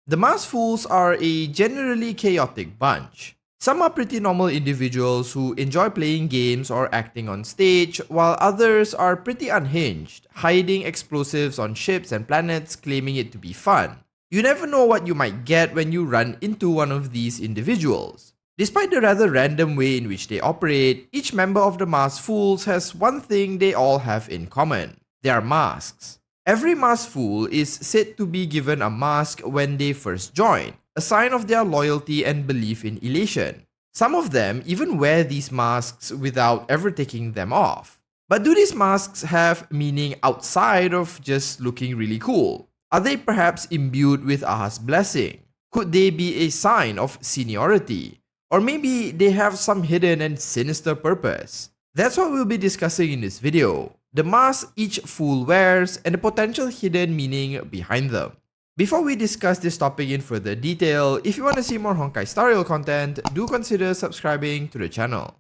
The masked fools are a generally chaotic bunch. Some are pretty normal individuals who enjoy playing games or acting on stage, while others are pretty unhinged, hiding explosives on ships and planets, claiming it to be fun. You never know what you might get when you run into one of these individuals. Despite the rather random way in which they operate, each member of the masked fools has one thing they all have in common. They are masks. Every masked fool is said to be given a mask when they first join, a sign of their loyalty and belief in elation. Some of them even wear these masks without ever taking them off. But do these masks have meaning outside of just looking really cool? Are they perhaps imbued with Aha's blessing? Could they be a sign of seniority? Or maybe they have some hidden and sinister purpose? That's what we'll be discussing in this video. The masks each fool wears and the potential hidden meaning behind them. Before we discuss this topic in further detail, if you want to see more Honkai Star Rail content, do consider subscribing to the channel.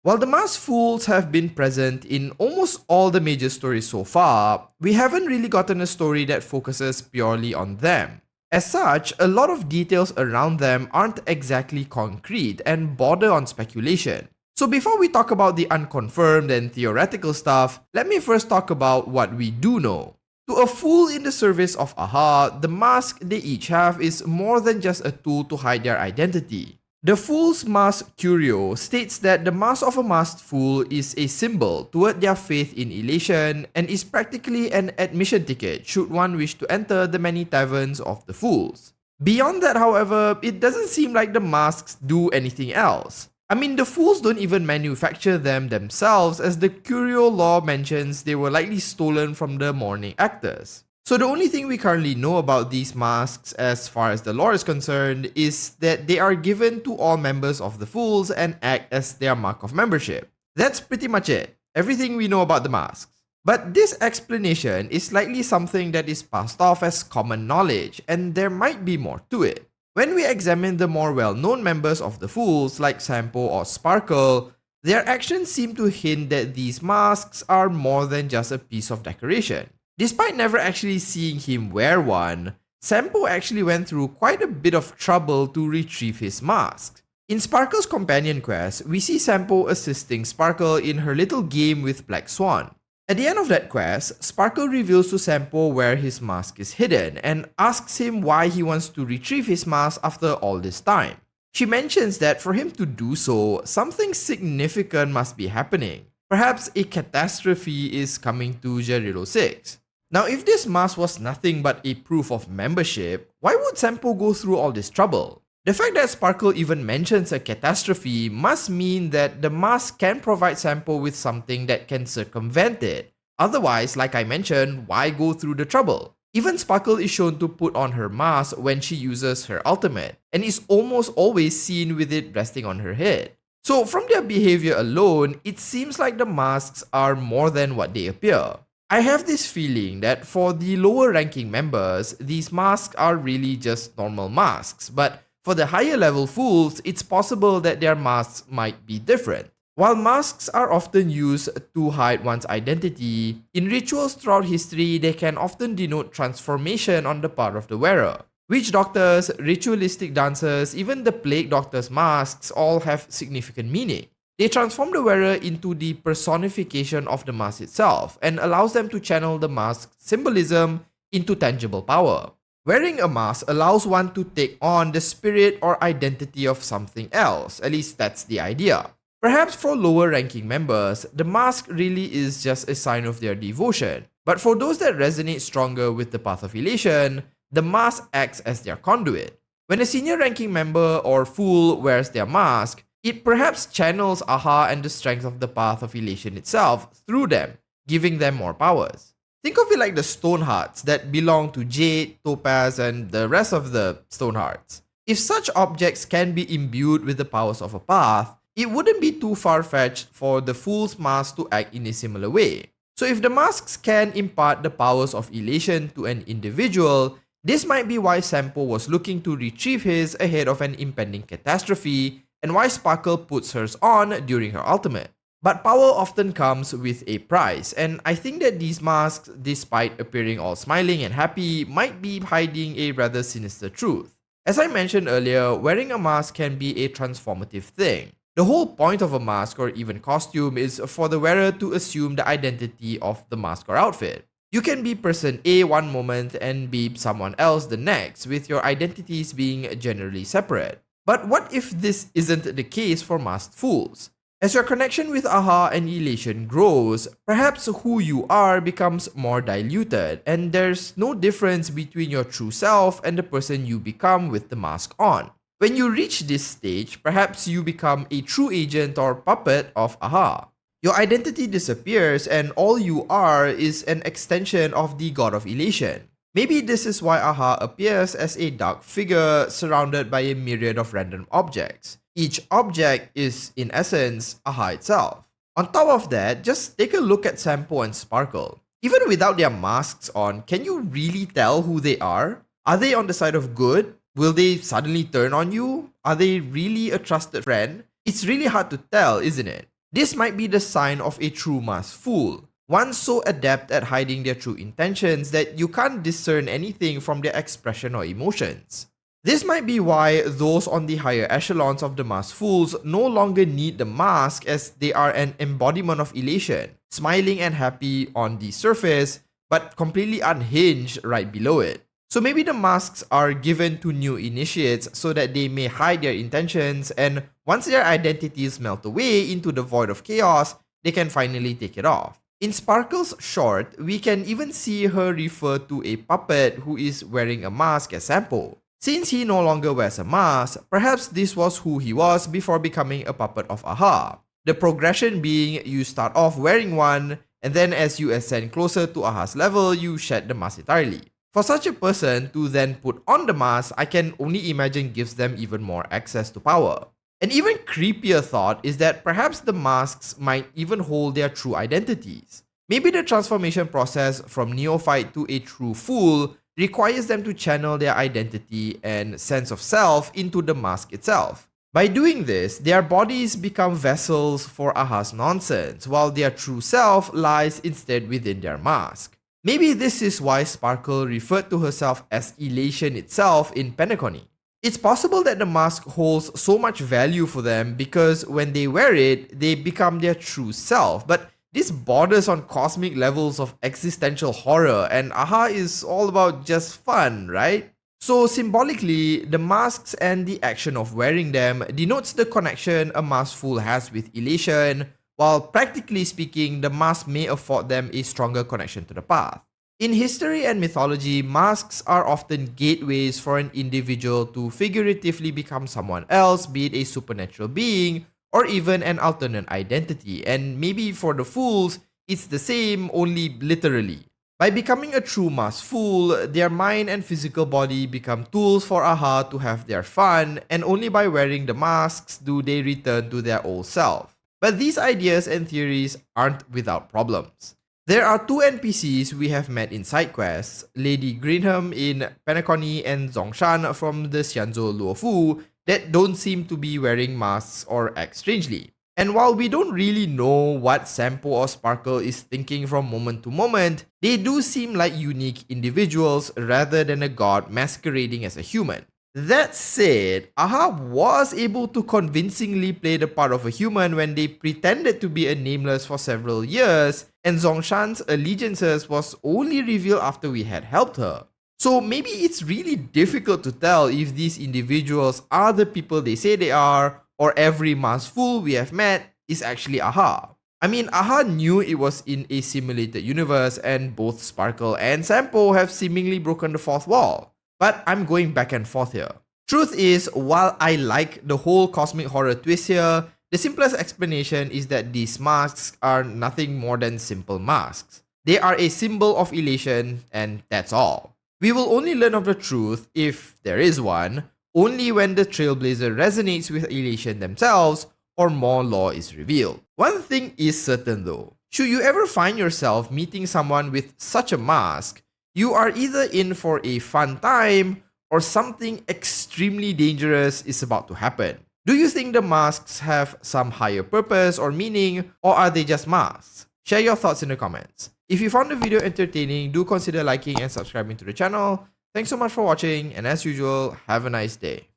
While the masked fools have been present in almost all the major stories so far, we haven't really gotten a story that focuses purely on them. As such, a lot of details around them aren't exactly concrete and border on speculation. So before we talk about the unconfirmed and theoretical stuff, let me first talk about what we do know. To a fool in the service of Aha, the mask they each have is more than just a tool to hide their identity. The Fool's Mask Curio states that the mask of a masked fool is a symbol toward their faith in elation and is practically an admission ticket should one wish to enter the many taverns of the fools. Beyond that, however, it doesn't seem like the masks do anything else. I mean, the fools don't even manufacture them themselves, as the Curio law mentions they were likely stolen from the mourning actors. So the only thing we currently know about these masks as far as the lore is concerned is that they are given to all members of the fools and act as their mark of membership. That's pretty much it, everything we know about the masks. But this explanation is likely something that is passed off as common knowledge, and there might be more to it. When we examine the more well-known members of the fools like Sampo or Sparkle, their actions seem to hint that these masks are more than just a piece of decoration. Despite never actually seeing him wear one, Sampo actually went through quite a bit of trouble to retrieve his mask. In Sparkle's companion quest, we see Sampo assisting Sparkle in her little game with Black Swan. At the end of that quest, Sparkle reveals to Sampo where his mask is hidden and asks him why he wants to retrieve his mask after all this time. She mentions that for him to do so, something significant must be happening. Perhaps a catastrophe is coming to Gerudo 6. Now, if this mask was nothing but a proof of membership, why would Sampo go through all this trouble? The fact that Sparkle even mentions a catastrophe must mean that the mask can provide Sampo with something that can circumvent it. Otherwise, like I mentioned, why go through the trouble? Even Sparkle is shown to put on her mask when she uses her ultimate, and is almost always seen with it resting on her head. So from their behavior alone, it seems like the masks are more than what they appear. I have this feeling that for the lower ranking members, these masks are really just normal masks, but for the higher level fools, it's possible that their masks might be different. While masks are often used to hide one's identity, in rituals throughout history, they can often denote transformation on the part of the wearer. Witch doctors, ritualistic dancers, even the plague doctor's masks all have significant meaning. They transform the wearer into the personification of the mask itself and allows them to channel the mask's symbolism into tangible power. Wearing a mask allows one to take on the spirit or identity of something else, at least that's the idea. Perhaps for lower ranking members, the mask really is just a sign of their devotion. But for those that resonate stronger with the path of elation, the mask acts as their conduit. When a senior ranking member or fool wears their mask, it perhaps channels Aha and the strength of the path of elation itself through them, giving them more powers. Think of it like the stone hearts that belong to Jade, Topaz, and the rest of the stone hearts. If such objects can be imbued with the powers of a path, it wouldn't be too far-fetched for the Fool's Mask to act in a similar way. So if the masks can impart the powers of elation to an individual, this might be why Sampo was looking to retrieve his ahead of an impending catastrophe, and why Sparkle puts hers on during her ultimate. But power often comes with a price, and I think that these masks, despite appearing all smiling and happy, might be hiding a rather sinister truth. As I mentioned earlier, wearing a mask can be a transformative thing. The whole point of a mask or even costume is for the wearer to assume the identity of the mask or outfit. You can be person A one moment and be someone else the next, with your identities being generally separate. But what if this isn't the case for masked fools? As your connection with aha and elation grows, perhaps who you are becomes more diluted, and there's no difference between your true self and the person you become with the mask on. When you reach this stage, perhaps you become a true agent or puppet of aha. Your identity disappears, and all you are is an extension of the god of elation. Maybe this is why aha appears as a dark figure surrounded by a myriad of random objects. Each object is, in essence, aha itself. On top of that, just take a look at Sampo and Sparkle. Even without their masks on, can you really tell who they are? Are they on the side of good? Will they suddenly turn on you? Are they really a trusted friend? It's really hard to tell, isn't it? This might be the sign of a true masked fool. One so adept at hiding their true intentions that you can't discern anything from their expression or emotions. This might be why those on the higher echelons of the masked fools no longer need the mask, as they are an embodiment of elation, smiling and happy on the surface, but completely unhinged right below it. So maybe the masks are given to new initiates so that they may hide their intentions, and once their identities melt away into the void of chaos, they can finally take it off. In Sparkle's short, we can even see her refer to a puppet who is wearing a mask as Sampo. Since he no longer wears a mask, perhaps this was who he was before becoming a puppet of aha. The progression being you start off wearing one, and then as you ascend closer to aha's level, you shed the mask entirely. For such a person to then put on the mask, I can only imagine gives them even more access to power. An even creepier thought is that perhaps the masks might even hold their true identities. Maybe the transformation process from neophyte to a true fool requires them to channel their identity and sense of self into the mask itself. By doing this, their bodies become vessels for aha's nonsense, while their true self lies instead within their mask. Maybe this is why Sparkle referred to herself as elation itself in Penacony. It's possible that the mask holds so much value for them because when they wear it, they become their true self, but this borders on cosmic levels of existential horror, and aha is all about just fun, right? So symbolically, the masks and the action of wearing them denotes the connection a masked fool has with elation, while practically speaking, the mask may afford them a stronger connection to the path. In history and mythology, masks are often gateways for an individual to figuratively become someone else, be it a supernatural being, or even an alternate identity, and maybe for the fools, it's the same, only literally. By becoming a true masked fool, their mind and physical body become tools for aha to have their fun, and only by wearing the masks do they return to their old self. But these ideas and theories aren't without problems. There are two NPCs we have met in side quests, Lady Greenham in Penacony and Zongshan from the Xianzhou Luofu, that don't seem to be wearing masks or act strangely. And while we don't really know what Sampo or Sparkle is thinking from moment to moment, they do seem like unique individuals rather than a god masquerading as a human. That said, aha was able to convincingly play the part of a human when they pretended to be a nameless for several years, and Zongshan's allegiances was only revealed after we had helped her. So maybe it's really difficult to tell if these individuals are the people they say they are, or every masked fool we have met is actually aha. I mean, aha knew it was in a simulated universe, and both Sparkle and Sampo have seemingly broken the fourth wall. But I'm going back and forth here. Truth is, while I like the whole cosmic horror twist here, the simplest explanation is that these masks are nothing more than simple masks. They are a symbol of elation, and that's all. We will only learn of the truth, if there is one, only when the Trailblazer resonates with elation themselves or more lore is revealed. One thing is certain though, should you ever find yourself meeting someone with such a mask, you are either in for a fun time or something extremely dangerous is about to happen. Do you think the masks have some higher purpose or meaning, or are they just masks? Share your thoughts in the comments. If you found the video entertaining, do consider liking and subscribing to the channel. Thanks so much for watching, and as usual, have a nice day.